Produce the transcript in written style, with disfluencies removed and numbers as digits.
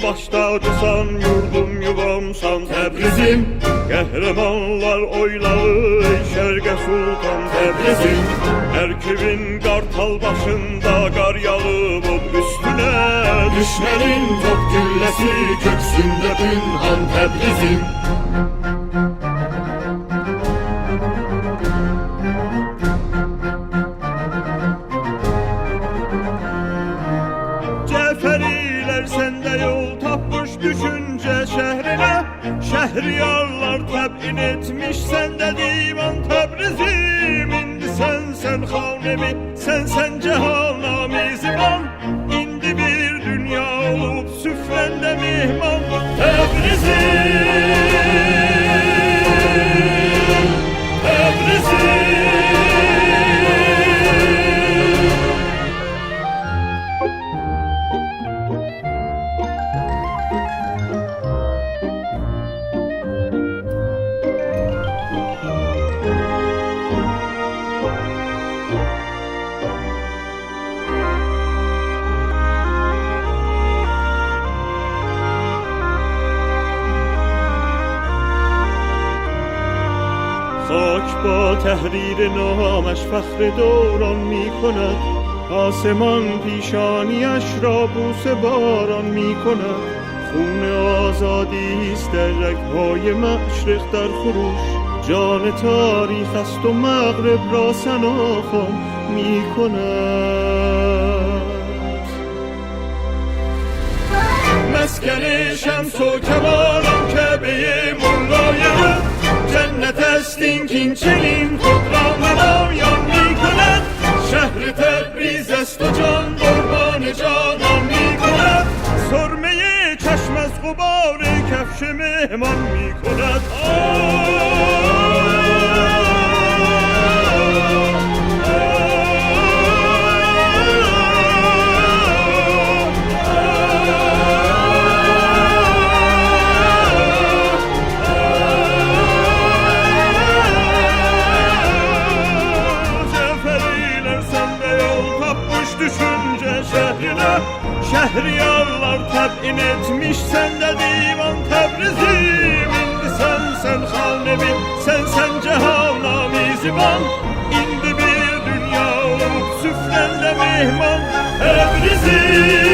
baş tacısan, yurdum yuvamsan Təbrizim. Qəhrəmanlar oylağı şərqə sultan Təbrizim. Erkivin qartal başında qar yağıb od üstüne, düşmənin top gülləsi köksündə pünhan Təbrizim. Cəfərilər səndə yol tapmış düşüncə şəhrinə, Şəhriyarlar təbin etmiş səndə divan Təbrizim. İndi sən xanemi, sən cəhannami ziban, İndi bir dünya olub süfrəndə mehman Təbrizim, Təbrizim. خاک با تحریر نامش فخر دوران می کند، آسمان پیشانیش را بوسه باران می کند. خون آزادی است در رگ‌های مشرق در خروش، جان تاریخ است و مغرب را ثناخوان می کند. مسکن شمس و کمالان کعبه مولای جنت است این کین چنین خود را نمایان می کند. شهر تبریز است و جان قربان جانان می کند. سرمه چشم از غبار کفش مهمان می کند. Şəhriyarlar təbin etmiş səndə divan Təbrizim. İndi sən xanemi, sən cəhannami ziban, İndi bir dünya olub süfrəndə mehman Təbrizim.